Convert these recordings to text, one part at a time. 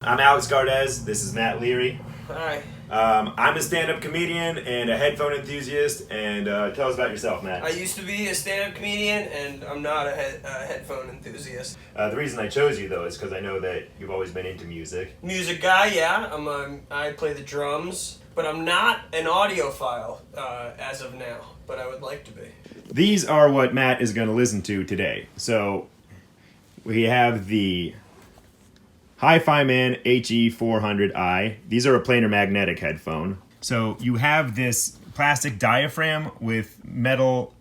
I'm Alex Gardez. This is Matt Leary. Hi. I'm a stand-up comedian and a headphone enthusiast. And tell us about yourself, Matt. I used to be a stand-up comedian, and I'm not a headphone enthusiast. The reason I chose you, though, is because I know that you've always been into music. Music guy, yeah. I play the drums, but I'm not an audiophile as of now, but I would like to be. These are what Matt is going to listen to today. So we have the Hi-Fi Man HE400i. These are a planar magnetic headphone. So you have this plastic diaphragm with metal,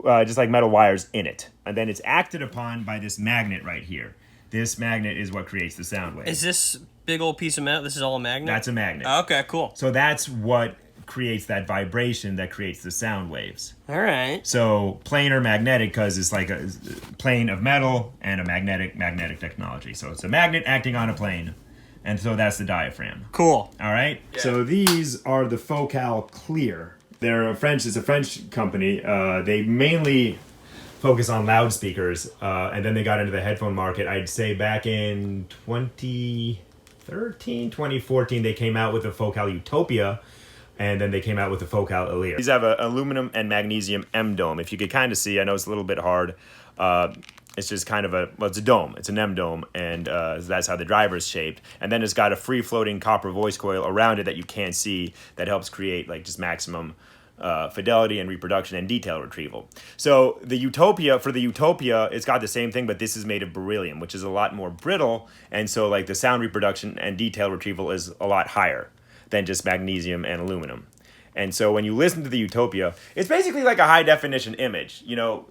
just like metal wires in it. And then it's acted upon by this magnet right here. This magnet is what creates the sound wave. Is this big old piece of metal? This is all a magnet? That's a magnet. Oh, okay, cool. So that's what creates that vibration that creates the sound waves. All right. So planar magnetic because it's like a plane of metal and a magnetic technology. So it's a magnet acting on a plane. And so that's the diaphragm. Cool. All right. Yeah. So these are the Focal Clear. It's a French company. They mainly focus on loudspeakers. And then they got into the headphone market. I'd say back in 2014, they came out with the Focal Utopia. And then they came out with the Focal Leary. These have an aluminum and magnesium M dome. If you could kind of see, I know it's a little bit hard. It's just kind of it's a dome. It's an M dome, and that's how the driver's shaped. And then it's got a free-floating copper voice coil around it that you can't see that helps create like just maximum fidelity and reproduction and detail retrieval. So for the Utopia, it's got the same thing, but this is made of beryllium, which is a lot more brittle, and so like the sound reproduction and detail retrieval is a lot higher than just magnesium and aluminum. And so when you listen to the Utopia, it's basically like a high definition image. You know,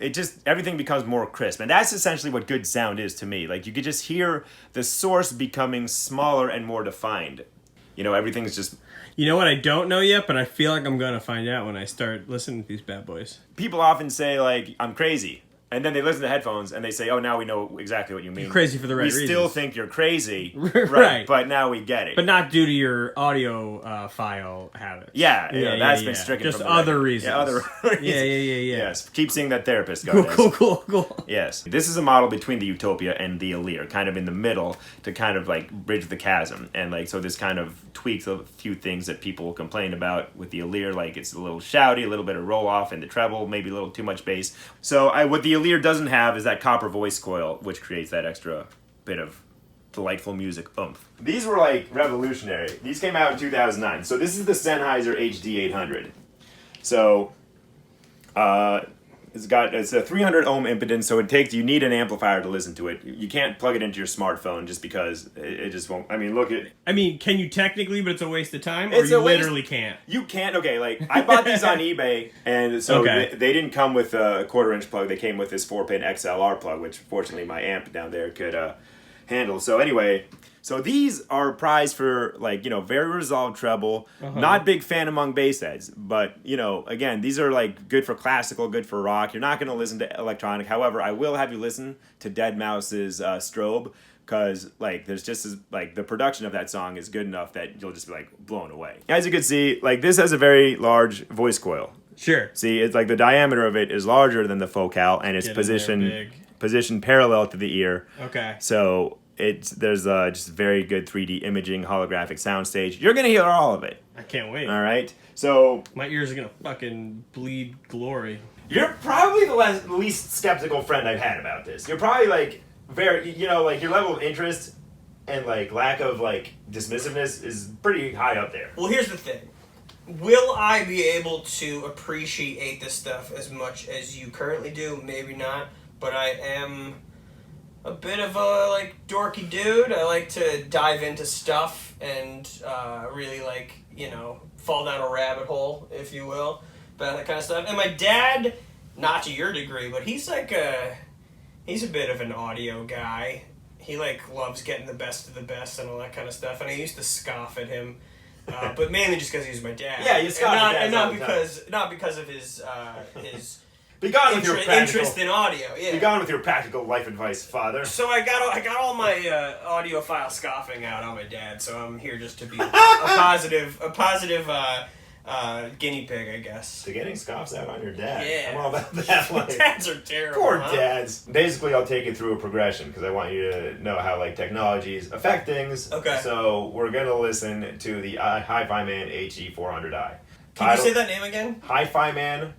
everything becomes more crisp. And that's essentially what good sound is to me. Like you could just hear the source becoming smaller and more defined. You know, everything's just... You know what I don't know yet, but I feel like I'm going to find out when I start listening to these bad boys. People often say, like, I'm crazy. And then they listen to headphones and they say, oh, now we know exactly what you mean. You're crazy for the right reasons. We still think you're crazy. Right. But now we get it. But not due to your audio file habits. Yeah, that's been stricken just from the other record. reasons. Yeah, other reasons. Yeah. Yes, keep seeing that therapist, guys. Cool. Yes. This is a model between the Utopia and the Leary, kind of in the middle to kind of like bridge the chasm. And like, so this kind of tweaks a few things that people complain about with the Leary, like it's a little shouty, a little bit of roll off in the treble, maybe a little too much bass. So what the Leary doesn't have is that copper voice coil, which creates that extra bit of delightful music oomph. These were like revolutionary. These came out in 2009. So this is the Sennheiser HD 800. So it's a 300 ohm impedance, so you need an amplifier to listen to it. You can't plug it into your smartphone just because it just won't. I mean, can you technically, but it's a waste of time? Or It's you a waste- literally can't? You can't. Okay, like I bought these on eBay, and so Okay. they didn't come with a 1/4-inch plug. They came with this 4-pin XLR plug, which fortunately my amp down there could handle. So anyway, so these are prized for like, you know, very resolved treble. Not big fan among bass heads, but you know, again, these are like good for classical, good for rock. You're not going to listen to electronic. However, I will have you listen to Dead Mouse's Strobe. Because, like, there's just like the production of that song is good enough that you'll just be, like, blown away. As you can see, like, this has a very large voice coil. Sure. See, it's like the diameter of it is larger than the Focal, and it's Get in there, positioned parallel to the ear. Okay. So there's just very good 3D imaging, holographic soundstage. You're going to hear all of it. I can't wait. All right? So My ears are going to fucking bleed glory. you're probably the least skeptical friend I've had about this. You're probably, like... very, you know, like your level of interest and like lack of like dismissiveness is pretty high up there. Well, here's the thing. Will I be able to appreciate this stuff as much as you currently do? Maybe not. But I am a bit of a like dorky dude. I like to dive into stuff and really like, you know, fall down a rabbit hole, if you will. That kind of stuff. And my dad, not to your degree, but he's like he's a bit of an audio guy. He like loves getting the best of the best and all that kind of stuff. And I used to scoff at him, but mainly just because he's my dad. Yeah, you scoff at dads all the time. not because of his Be gone with your interest in audio. Yeah. Be gone with your practical life advice, father. So I got all my audiophile scoffing out on my dad. So I'm here just to be a positive guinea pig, I guess. So getting scoffs out on your dad. Yeah. I'm all about that. Like, Dads are terrible. poor huh? dads. Basically, I'll take it through a progression because I want you to know how like technologies affect things. Okay. So we're gonna listen to the Hi-Fi Man HE400i. Can you say that name again? Hi-Fi Man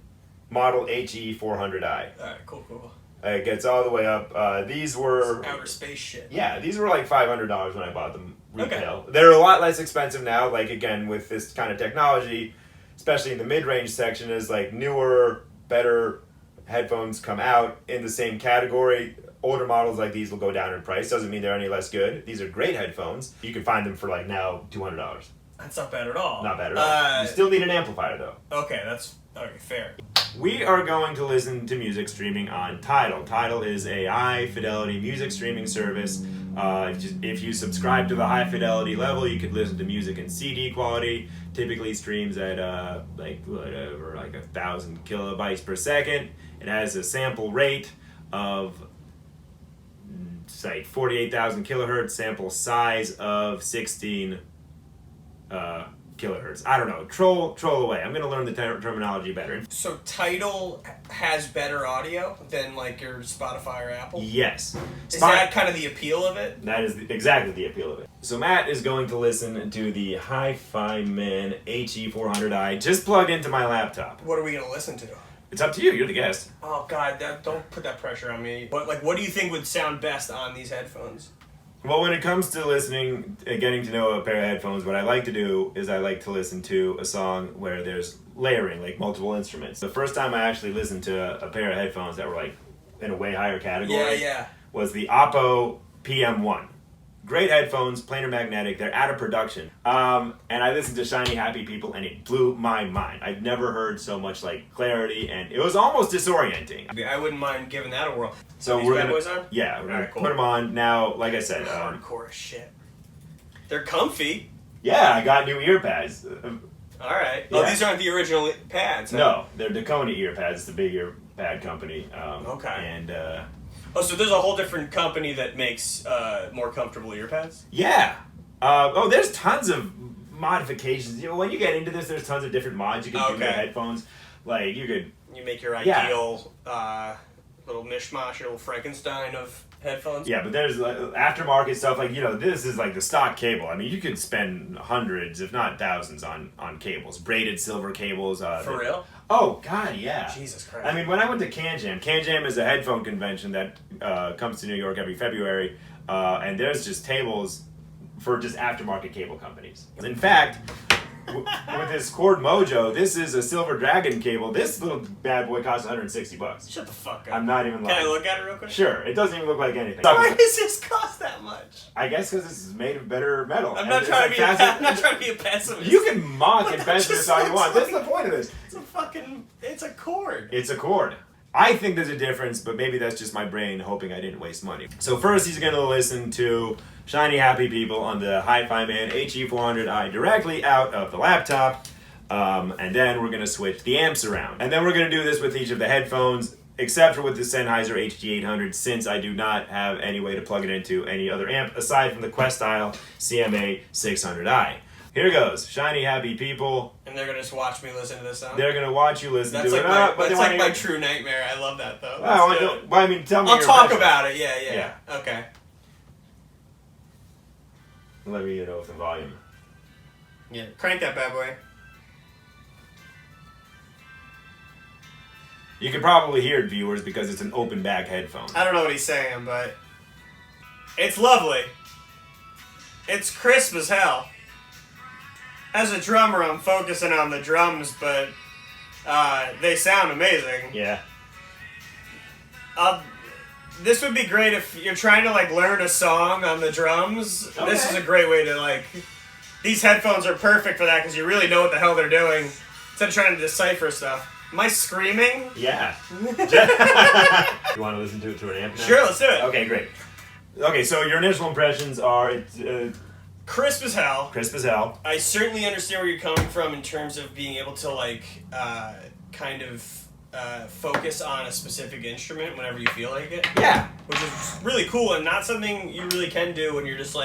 model HE400i. Alright, cool. It gets all the way up. These were Outer space shit. Yeah, these were like $500 when I bought them retail. Okay. They're a lot less expensive now. Like again, with this kind of technology, especially in the mid-range section, as like newer, better headphones come out in the same category. Older models like these will go down in price. Doesn't mean they're any less good. These are great headphones. You can find them for like now $200. That's not bad at all. Not bad at all. You still need an amplifier though. Okay, okay, fair. We are going to listen to music streaming on Tidal. Tidal is a high-fidelity music streaming service. If you subscribe to the high-fidelity level, you could listen to music in CD quality. Typically streams at like 1,000 kilobytes per second. It has a sample rate of say 48,000 kilohertz, sample size of 16 kilohertz. I don't know. Troll away. I'm going to learn the terminology better. So Tidal has better audio than like your Spotify or Apple? Yes. Is that kind of the appeal of it? That is exactly the appeal of it. So Matt is going to listen to the Hi-Fi Man HE400i just plugged into my laptop. What are we going to listen to? It's up to you. You're the guest. Oh God, don't put that pressure on me. What do you think would sound best on these headphones? Well, when it comes to listening, getting to know a pair of headphones, what I like to do is I like to listen to a song where there's layering, like multiple instruments. The first time I actually listened to a pair of headphones that were like in a way higher category was the Oppo PM1. Great headphones, planar magnetic, they're out of production. And I listened to Shiny Happy People and it blew my mind. I've never heard so much like clarity and it was almost disorienting. I wouldn't mind giving that a whirl. So we're bad boys on? Yeah, we're gonna Alright, cool. put them on. Now, like I said, hardcore as shit. They're comfy. Yeah, I got new ear pads. Alright. Yeah. Oh, these aren't the original pads, huh? No, they're Dakota ear pads. It's the big ear pad company. Okay. And so there's a whole different company that makes more comfortable ear pads? yeah. There's tons of modifications. You know, when you get into this, there's tons of different mods you can do with your headphones. Like you could. You make your ideal little mishmash, your little Frankenstein of headphones. Yeah, but there's aftermarket stuff. Like this is like the stock cable. I mean, you could spend hundreds, if not thousands, on cables, braided silver cables. For real? Oh God, yeah. Jesus Christ. I mean, when I went to CanJam is a headphone convention that comes to New York every February, and there's just tables for just aftermarket cable companies. In fact, with this Cord Mojo, this is a Silver Dragon cable. This little bad boy costs $160. Shut the fuck up. I'm not even lying. Can I look at it real quick? Sure. It doesn't even look like anything. Why does this cost that much? I guess because this is made of better metal. I'm not trying to be a pessimist. You can mock and pessimist all you want. That's the point of this. It's a cord. It's a cord. I think there's a difference, but maybe that's just my brain hoping I didn't waste money. So first he's going to listen to Shiny Happy People on the Hi-Fi Man HE400i directly out of the laptop. And then we're going to switch the amps around. And then we're going to do this with each of the headphones, except for with the Sennheiser HG800, since I do not have any way to plug it into any other amp aside from the Questyle CMA 600i. Here goes, Shiny Happy People. And they're going to just watch me listen to this song? They're going to watch you listen that's to like it. That's like my true nightmare. I love that, though. I mean, tell me I'll your talk impression. about it. Yeah. Okay. Let me know if the volume. Yeah. Crank that bad boy. You can probably hear it, viewers, because it's an open back headphone. I don't know what he's saying, but it's lovely. It's crisp as hell. As a drummer, I'm focusing on the drums, but they sound amazing. Yeah. This would be great if you're trying to learn a song on the drums. Okay. This is a great way to These headphones are perfect for that because you really know what the hell they're doing instead of trying to decipher stuff. Am I screaming? Yeah. You want to listen to it through an amp now? Sure, let's do it. Okay, great. Okay, so your initial impressions are crisp as hell. Crisp as hell. I certainly understand where you're coming from in terms of being able to kind of focus on a specific instrument whenever you feel like it. Yeah. Which is really cool and not something you really can do when you're just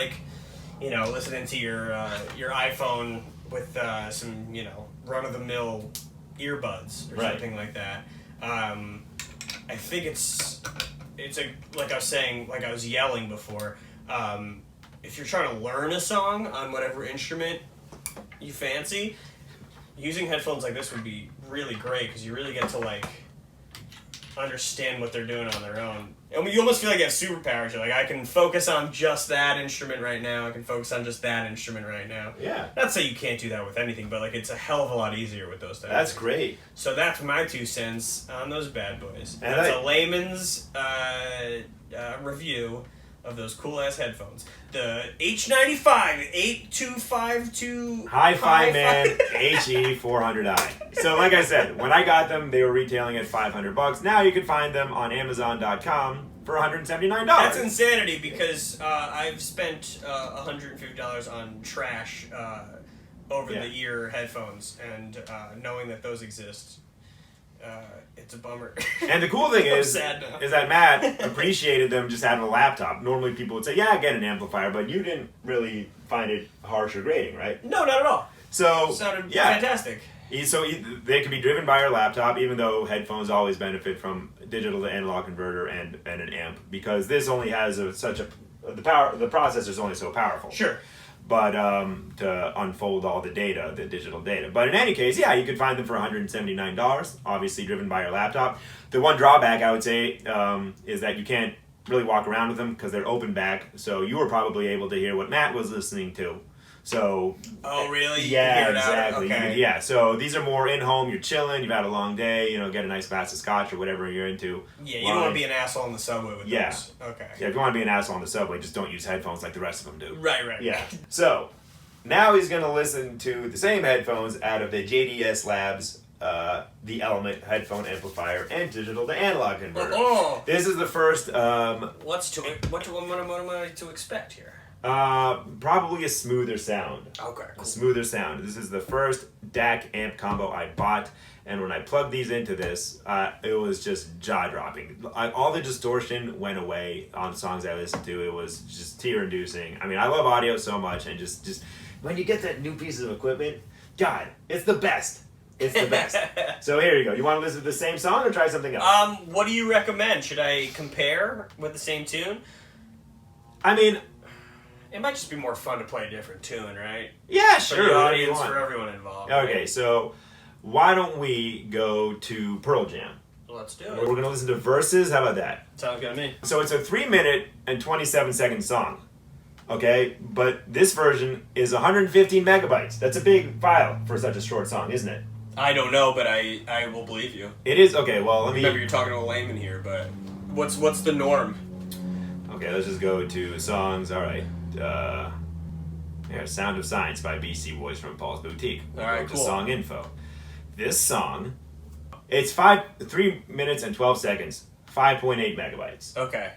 listening to your iPhone with some run of the mill earbuds or Right. something like that. I think it's like I was saying, like I was yelling before. If you're trying to learn a song on whatever instrument you fancy, using headphones like this would be really great because you really get to like understand what they're doing on their own. And you almost feel like you have superpowers. You're like, I can focus on just that instrument right now. I can focus on just that instrument right now. Yeah. Not to say you can't do that with anything, but like it's a hell of a lot easier with those things. That's great. So that's my 2 cents on those bad boys. And That's a layman's review of those cool ass headphones. The H95 8252 Hi-Fi Man HE400i. So like I said, when I got them, they were retailing at $500. Now you can find them on Amazon.com for $179. That's insanity because I've spent $150 on trash over Yeah. the year headphones, and knowing that those exist, it's a bummer. And the cool thing I'm is sad now. that Matt appreciated them just having a laptop. Normally people would say, yeah, get an amplifier, but you didn't really find it harsh or grating, right? No, not at all. So, Sounded yeah. fantastic. They can be driven by your laptop, even though headphones always benefit from digital to analog converter and an amp, because this only has the processor's only so powerful. Sure. But to unfold all the data, the digital data. But in any case, yeah, you could find them for $179, obviously driven by your laptop. The one drawback, I would say, is that you can't really walk around with them because they're open back, so you were probably able to hear what Matt was listening to. So, Oh, really? You yeah, can hear it out? exactly. Okay. Yeah, so these are more in-home, you're chilling, you've had a long day, get a nice glass of scotch or whatever you're into. Yeah, you don't want to be an asshole on the subway with Yeah. those. Okay. Yeah, if you want to be an asshole on the subway, just don't use headphones like the rest of them do. Right. Yeah. So, now he's going to listen to the same headphones out of the JDS Labs, the Element headphone amplifier and digital to analog converter. Oh. This is the first, What am I to expect here? probably a smoother sound. Okay, A cool. smoother sound. This is the first DAC amp combo I bought, and when I plugged these into this, it was just jaw-dropping. All the distortion went away on songs I listened to. It was just tear-inducing. I mean, I love audio so much, and just when you get that new piece of equipment, God, it's the best. It's the best. So here you go. You want to listen to the same song or try something else? What do you recommend? Should I compare with the same tune? I mean, It might just be more fun to play a different tune, right? yeah, For sure. the whatever you audience, want. for everyone involved. Okay, right? so why don't we go to Pearl Jam? Let's do We're it. going to listen to Verses. How about that? Sounds good to me. So it's a 3-minute and 27-second song. Okay? But this version is 115 megabytes. That's a big file for such a short song, isn't it? I don't know, but I will believe you. It is? Okay, well, let me... Remember, you're talking to a layman here, but what's the norm? Okay, let's just go to songs. All right. Sound of Science by BC Boys from Paul's Boutique. We'll All right, go to cool. song info. This song, it's 3 minutes and 12 seconds, 5.8 megabytes. Okay,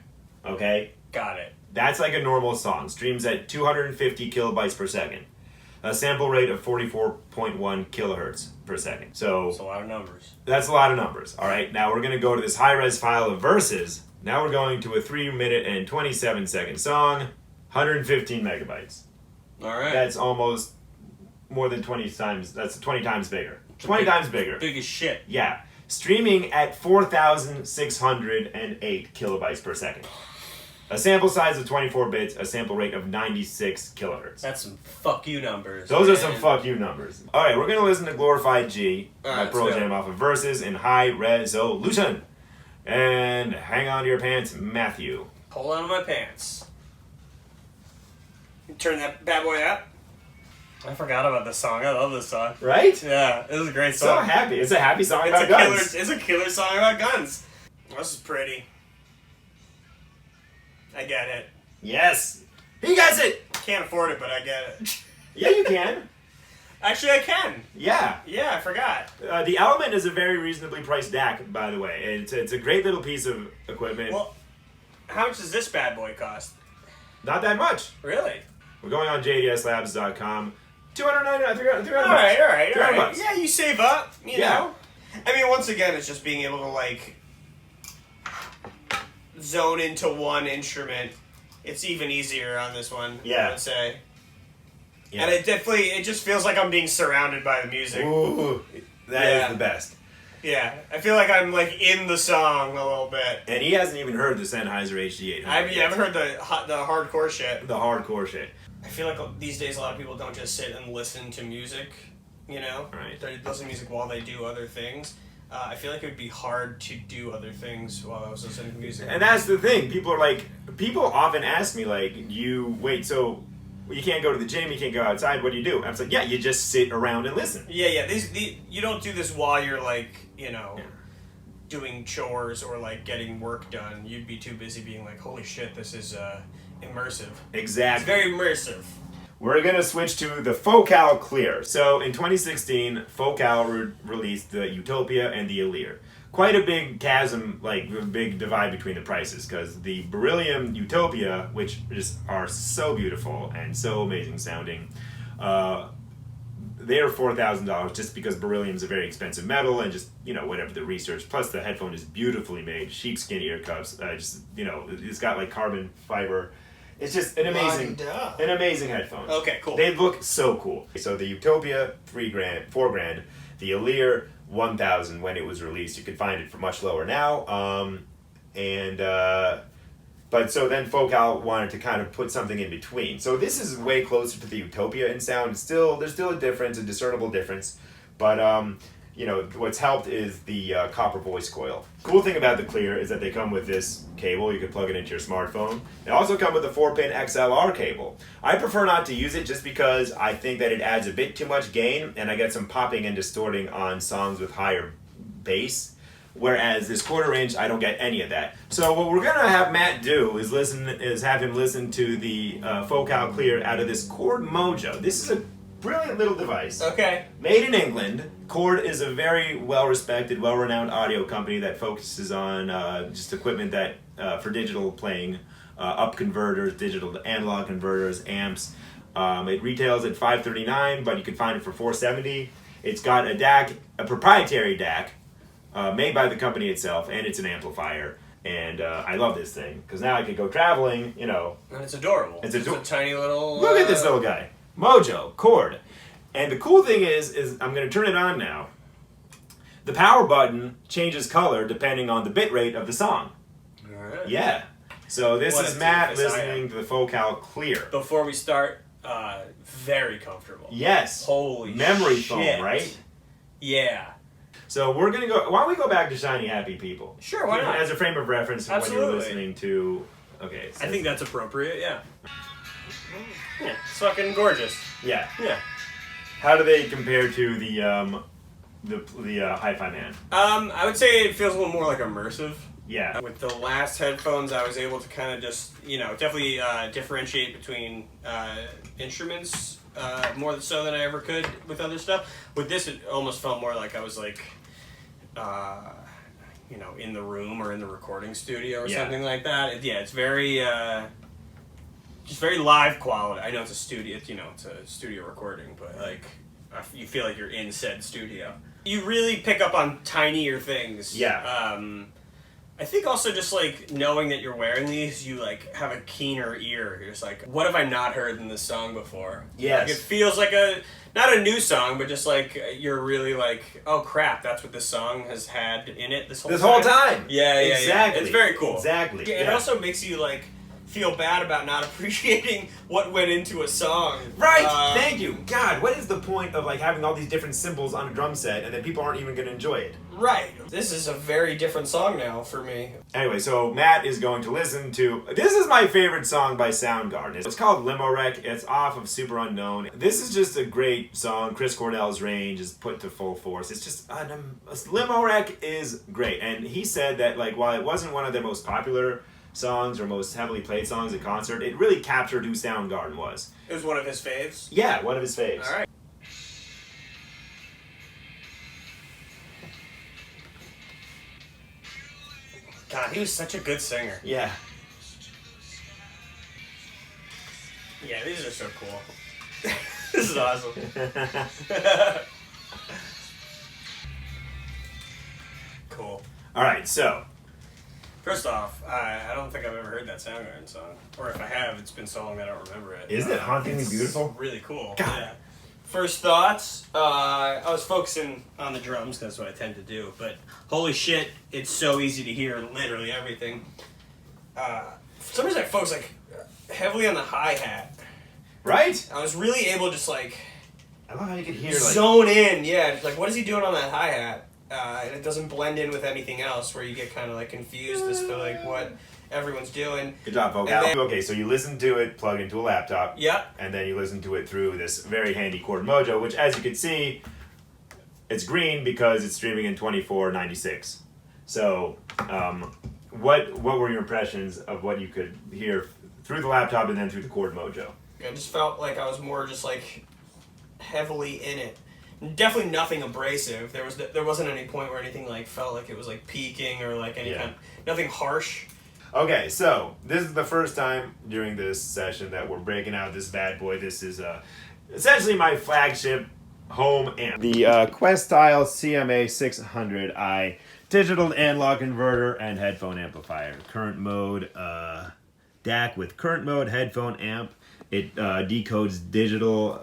Okay? got it. That's like a normal song. Streams at 250 kilobytes per second. A sample rate of 44.1 kilohertz per second. So That's a lot of numbers. that's a lot of numbers. All right, now we're going to go to this high-res file of Verses. Now we're going to a 3-minute and 27-second song, 115 megabytes. All right. That's almost more than 20 times. That's 20 times bigger. 20 times bigger. Big as shit. Yeah. Streaming at 4,608 kilobytes per second. A sample size of 24 bits, a sample rate of 96 kilohertz. That's some fuck you numbers. Those are some man. fuck you numbers. All right, we're going to listen to Glorified G All by right, Pearl let's go. Jam off of Verses in high resolution. And hang on to your pants, Matthew. Hold on to my pants. Turn that bad boy up. I forgot about this song. I love this song. Right? Yeah, this is a great So song. happy. It's a happy song It's about a killer. guns. It's a killer song about guns. This is pretty. I get it. Yes. He gets it. Can't afford it, but I get it. Yeah, you can. Actually, I can. Yeah. Yeah, I forgot. The Element is a very reasonably priced DAC, by the way. It's a great little piece of equipment. Well, how much does this bad boy cost? Not that much. Really? We're going on JDSLabs.com. $299, $300. All right. $300. Yeah, you save up. You Yeah. know. I mean, once again, it's just being able to like zone into one instrument. It's even easier on this one. Yeah. I would say. Yeah. And it just feels like I'm being surrounded by the music. Ooh, that is the best. Yeah, I feel like I'm like in the song a little bit. And he hasn't even heard the Sennheiser HD800. I haven't heard the hardcore shit. The hardcore shit. I feel like these days a lot of people don't just sit and listen to music, you know? Right. They listen to music while they do other things. I feel like it would be hard to do other things while I was listening to music. And that's the thing. People often ask me, like, so you can't go to the gym, you can't go outside, what do you do? I was like, yeah, you just sit around and listen. Yeah. You don't do this while you're like, doing chores or like getting work done. You'd be too busy being like, holy shit, this is immersive. Exactly. It's very immersive. We're going to switch to the Focal Clear. So in 2016, Focal released the Utopia and the Leary. Quite a big chasm, like a big divide between the prices, because the Beryllium Utopia, which just are so beautiful and so amazing sounding, they're $4,000 just because beryllium is a very expensive metal and just, whatever the research. Plus the headphone is beautifully made, sheepskin ear cups, it's got like carbon fiber. It's just an amazing headphone. Okay, cool. They look so cool. So the Utopia, $4,000. The Leary, $1,000 when it was released. You could find it for much lower now. But so then Focal wanted to kind of put something in between. So this is way closer to the Utopia in sound. There's still a difference, a discernible difference. But what's helped is the copper voice coil. Cool thing about the Clear is that they come with this cable. You can plug it into your smartphone. They also come with a 4-pin XLR cable. I prefer not to use it just because I think that it adds a bit too much gain, and I get some popping and distorting on songs with higher bass. Whereas this 1/4 inch, I don't get any of that. So what we're gonna have Matt do is have him listen to the Focal Clear out of this Chord Mojo. This is a brilliant little device. Okay. Made in England. Chord is a very well-respected, well-renowned audio company that focuses on just equipment that for digital playing, up converters, digital to analog converters, amps. It retails at $539, but you can find it for $470. It's got a DAC, a proprietary DAC, made by the company itself, and it's an amplifier. And I love this thing because now I can go traveling. And it's adorable. It's a tiny little. Look at this little guy. Mojo, Chord. And the cool thing is I'm going to turn it on now. The power button changes color depending on the bit rate of the song. All right. Yeah. So this is Matt listening to the Focal Clear. Before we start, very comfortable. Yes. Holy memory shit. foam, right? Yeah. So we're going to go... Why don't we go back to Shiny Happy People? Sure, why not? As a frame of reference for when you're listening to... Okay. I think that's appropriate, yeah. Yeah, it's fucking gorgeous. Yeah. Yeah. How do they compare to the Hi-Fi Man? I would say it feels a little more like immersive. Yeah. With the last headphones, I was able to kind of just, definitely differentiate between instruments more so than I ever could with other stuff. With this, it almost felt more like I was like, in the room or in the recording studio or something like that. It's very... just very live quality. I know it's a studio, it's a studio recording, but like you feel like you're in said studio. You really pick up on tinier things. Yeah. I think also just like knowing that you're wearing these, you like have a keener ear. You're just like, what have I not heard in this song before? Yes. Like it feels like not a new song, but just like you're really like, oh crap, that's what this song has had in it this whole time. Yeah, exactly. It's very cool. Exactly. It also makes you like feel bad about not appreciating what went into a song. Right! Thank you! God, what is the point of like having all these different cymbals on a drum set and then people aren't even going to enjoy it? Right. This is a very different song now for me. Anyway, so Matt is going to listen to... This is my favorite song by Soundgarden. It's called Limo Wreck. It's off of Super Unknown. This is just a great song. Chris Cornell's range is put to full force. It's just... Limo Wreck is great. And he said that like while it wasn't one of their most popular songs or most heavily played songs at concert, it really captured who Soundgarden was. It was one of his faves? Yeah, one of his faves. All right. God, he was such a good singer. Yeah. Yeah, these are so cool. This is awesome. Cool. All right, so First off, I don't think I've ever heard that Soundgarden song. Or if I have, it's been so long I don't remember it. Isn't it hauntingly beautiful? Really cool. God. Yeah. First thoughts, I was focusing on the drums, 'cause that's what I tend to do. But holy shit, it's so easy to hear literally everything. For some reason I focused like heavily on the hi-hat. Right? I was really able to just like I love how you could hear like zone in, yeah. Just like, what is he doing on that hi-hat? And it doesn't blend in with anything else, where you get kind of like confused as to like what everyone's doing. Good job, folks. Okay, so you listen to it plugged into a laptop. Yep. And then you listen to it through this very handy Chord Mojo, which, as you can see, it's green because it's streaming in 2496. So, what were your impressions of what you could hear through the laptop and then through the Chord Mojo? I just felt like I was more just like heavily in it. Definitely nothing abrasive. There wasn't any point where anything like felt like it was like peaking or like any kind. Nothing harsh. Okay, so this is the first time during this session that we're breaking out this bad boy. This is essentially my flagship home amp. The Quest Style CMA 600i digital analog converter and headphone amplifier. Current mode DAC with current mode headphone amp. It decodes digital,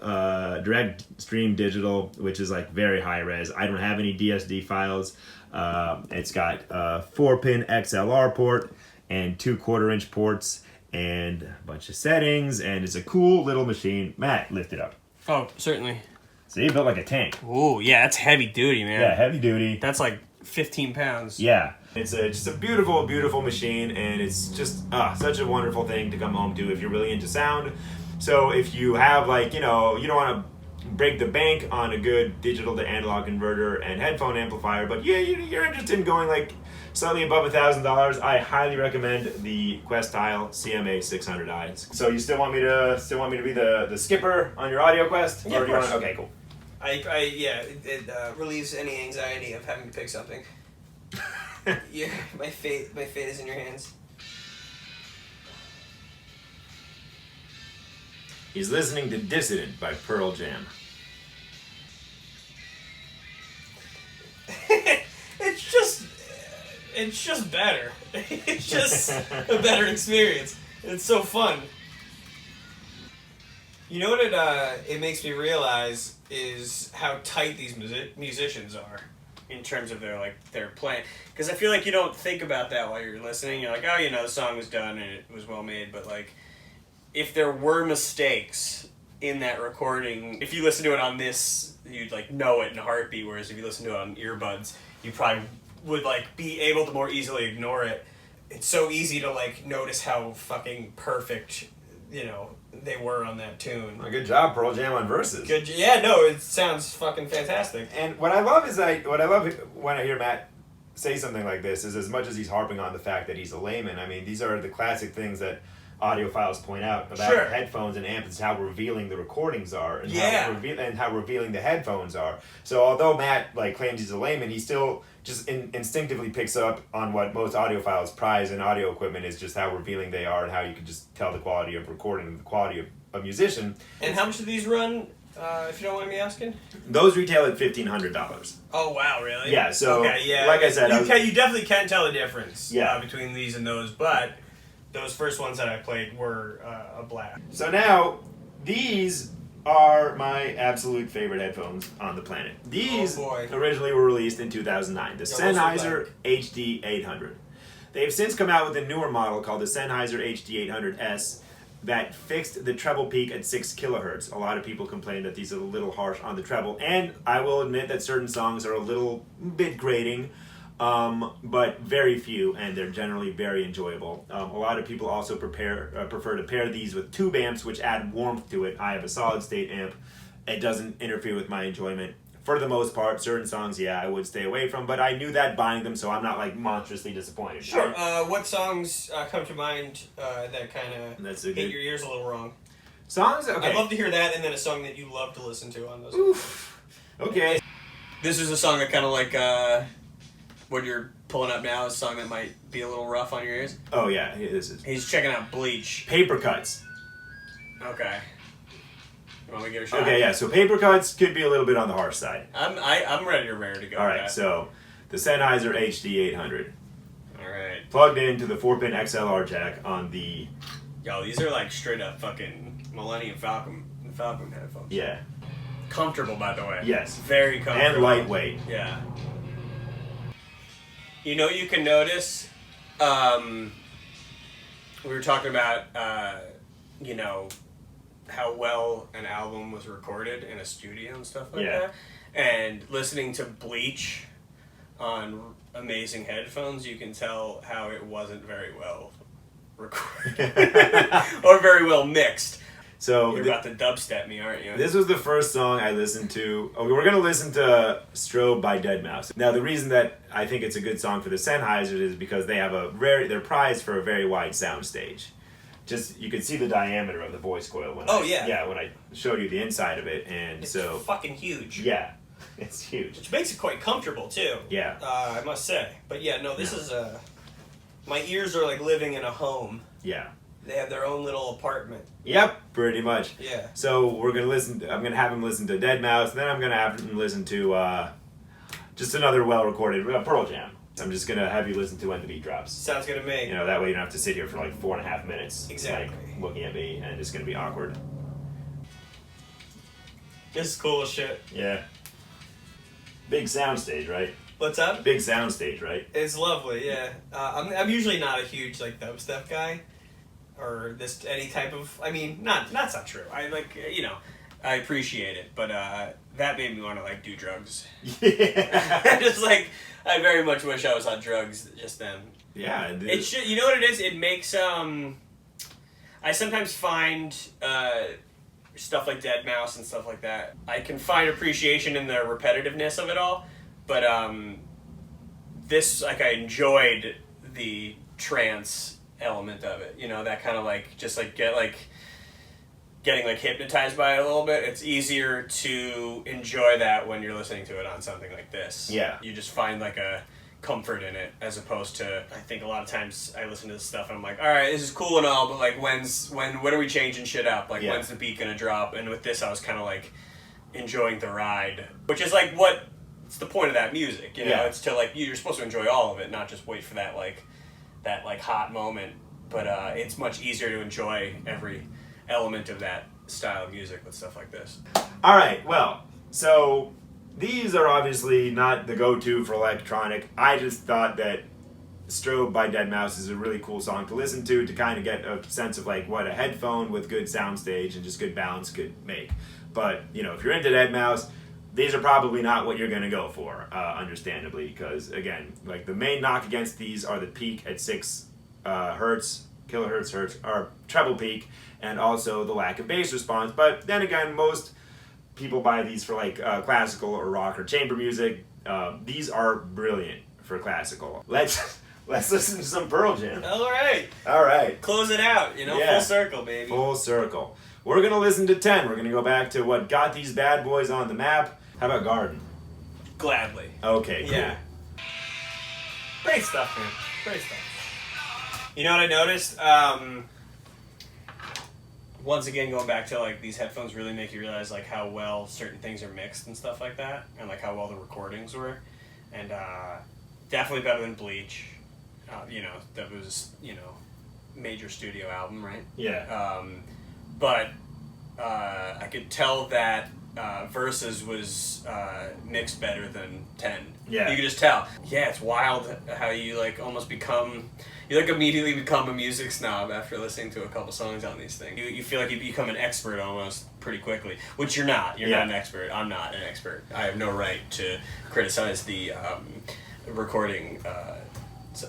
direct stream digital, which is like very high res. I don't have any DSD files. It's got a 4-pin XLR port and 2 1/4-inch ports and a bunch of settings, and it's a cool little machine. Matt, lift it up. Oh, certainly. See, it built like a tank. Ooh, yeah, that's heavy duty, man. Yeah, heavy duty. That's like 15 pounds. Yeah. It's just a beautiful, beautiful machine, and it's just such a wonderful thing to come home to if you're really into sound. So if you have, like, you know, you don't want to break the bank on a good digital to analog converter and headphone amplifier, but yeah, you're interested in going like slightly above $1,000, I highly recommend the Quest Style CMA 600i. So you still want me to be the skipper on your Audio Quest? Yeah, or do you of course. Okay, cool. It relieves any anxiety of having to pick something. Yeah, my fate is in your hands. He's listening to Dissident by Pearl Jam. It's just better. It's just a better experience. It's so fun. You know what it makes me realize is how tight these musicians are in terms of their playing. Because I feel like you don't think about that while you're listening. You're like, oh, you know, the song was done and it was well made. But like, if there were mistakes in that recording, if you listen to it on this, you'd like know it in a heartbeat. Whereas if you listen to it on earbuds, you probably would like be able to more easily ignore it. It's so easy to like notice how fucking perfect, you know, they were on that tune. Well, good job, Pearl Jam on verses. Good, yeah, no, it sounds fucking fantastic. And what I love when I hear Matt say something like this is, as much as he's harping on the fact that he's a layman, I mean, these are the classic things that audiophiles point out about headphones and amps, is how revealing the recordings are, and how revealing the headphones are. So although Matt like claims he's a layman, he still just instinctively picks up on what most audiophiles prize in audio equipment, is just how revealing they are and how you can just tell the quality of recording and the quality of a musician. And how much do these run, if you don't mind me asking? Those retail at $1,500. Oh, wow, really? Yeah, so okay, yeah. Like I said, you definitely can tell the difference between these and those, but those first ones that I played were a blast. So now, these are my absolute favorite headphones on the planet. These originally were released in 2009, the Sennheiser HD 800. They've since come out with a newer model called the Sennheiser HD 800S that fixed the treble peak at 6 kilohertz. A lot of people complain that these are a little harsh on the treble, and I will admit that certain songs are a little bit grating, but very few, and they're generally very enjoyable. A lot of people also prefer to pair these with tube amps, which add warmth to it. I have a solid state amp. It doesn't interfere with my enjoyment. For the most part, certain songs, I would stay away from, but I knew that buying them, so I'm not like monstrously disappointed. Sure. What songs come to mind that kind of hit your ears a little wrong? Songs? Okay. I'd love to hear that, and then a song that you love to listen to on those. Oof. Okay. This is a song that kind of like what you're pulling up now is a song that might be a little rough on your ears. Oh yeah, this is. He's checking out Bleach. Paper Cuts. Okay. You want me to give it a shot? Okay, yeah. So Paper Cuts could be a little bit on the harsh side. I'm ready to go. All right, so the Sennheiser HD 800. All right. Plugged into the 4-pin XLR jack on the... Yo, these are like straight up fucking Millennium Falcon headphones. Yeah. Comfortable, by the way. Yes. Very comfortable. And lightweight. Yeah. You know what you can notice? We were talking about, you know, how well an album was recorded in a studio and stuff like that. And listening to Bleach on amazing headphones, you can tell how it wasn't very well recorded. Or very well mixed. So You're about to dubstep me, aren't you? this was the first song I listened to. Okay, we're going to listen to Strobe by Deadmau5. Now, the reason that I think it's a good song for the Sennheisers is because they have they're prized for a very wide soundstage. Just, you could see the diameter of the voice coil when when I showed you the inside of it, and It's so... fucking huge. Yeah, it's huge. Which makes it quite comfortable, too. Yeah. I must say. But yeah, no, this is my ears are like living in a home. Yeah. They have their own little apartment. Yep, pretty much. Yeah. So we're gonna I'm gonna have him listen to Deadmau5, and then I'm gonna have him listen to just another well-recorded Pearl Jam. I'm just gonna have you listen to When the Beat Drops. Sounds good to me. You know, that way you don't have to sit here for like 4.5 minutes. Exactly. Like, looking at me, and it's gonna be awkward. This is cool as shit. Yeah. Big soundstage, right? What's up? Big soundstage, right? It's lovely, yeah. I'm usually not a huge like dubstep guy, or any type of. I mean, that's not true. I like I appreciate it, but that made me want to like do drugs. Yeah. Just like I very much wish I was on drugs just then. Yeah. It should. You know what it is? It makes I sometimes find stuff like Deadmau5 and stuff like that. I can find appreciation in the repetitiveness of it all, but this like I enjoyed the trance element of it. You know, that kind of like just like getting like hypnotized by it a little bit. It's easier to enjoy that when you're listening to it on something like this. Yeah. You just find like a comfort in it, as opposed to, I think a lot of times I listen to this stuff and I'm like, all right, this is cool and all, but like when are we changing shit up? Like when's the beat gonna drop? And with this, I was kind of like enjoying the ride, which is like it's the point of that music, you know? It's to like you're supposed to enjoy all of it, not just wait for that hot moment. But it's much easier to enjoy every element of that style of music with stuff like this. All right, well, so these are obviously not the go-to for electronic. I just thought that Strobe by Deadmau5 is a really cool song to listen to kind of get a sense of like what a headphone with good soundstage and just good balance could make. But, you know, if you're into Deadmau5, these are probably not what you're going to go for, understandably, because, again, like the main knock against these are the peak at 6 kilohertz, or treble peak, and also the lack of bass response. But then again, most people buy these for like classical or rock or chamber music. These are brilliant for classical. Let's listen to some Pearl Jam. All right. Close it out, full circle, baby. Full circle. We're going to listen to 10. We're going to go back to what got these bad boys on the map. How about Garden? Gladly. Okay, cool. Yeah. Great stuff, man. Great stuff. You know what I noticed? Once again, going back to like these headphones really make you realize like how well certain things are mixed and stuff like that, and like how well the recordings were, and definitely better than Bleach. That was major studio album, right? Yeah. But I could tell that Versus was mixed better than 10. Yeah. You could just tell. Yeah, it's wild how you like almost immediately become a music snob after listening to a couple songs on these things. You feel like you become an expert almost pretty quickly, which you're not. You're not an expert. I'm not an expert. I have no right to criticize the recording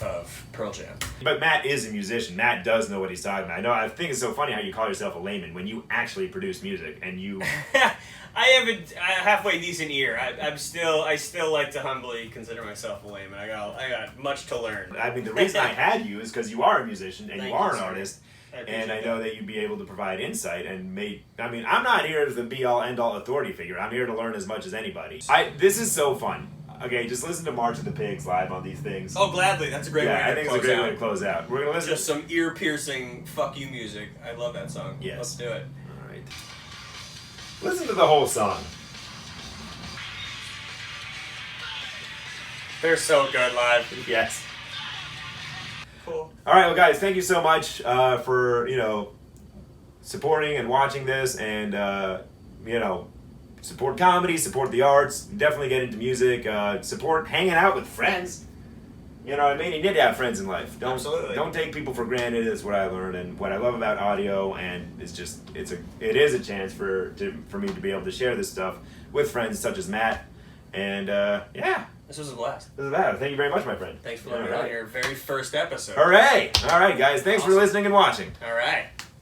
of Pearl Jam. But Matt is a musician. Matt does know what he's talking about. I think it's so funny how you call yourself a layman when you actually produce music and you... I have a halfway decent ear. I still like to humbly consider myself a layman. I got much to learn. I mean, the reason I had you is because you are a musician and you are an artist. And I know that you'd be able to provide insight and I'm not here as the be-all, end-all authority figure. I'm here to learn as much as anybody. This is so fun. Okay, just listen to March of the Pigs live on these things. Oh, gladly. That's a great way to close out. I think it's a great way to close out. We're going to listen to some ear-piercing fuck you music. I love that song. Yes. Let's do it. All right. Listen to the whole song. They're so good live. Yes. All right, well, guys, thank you so much for, supporting and watching this, and, support comedy, support the arts, definitely get into music, support hanging out with friends. You know what I mean? You need to have friends in life. Absolutely. Don't take people for granted is what I learned, and what I love about audio, and it is a chance for me to be able to share this stuff with friends such as Matt, and yeah. This was a blast. This is that. Thank you very much, my friend. Thanks for letting me on your very first episode. Hooray! All right, guys. Thanks for listening and watching. All right.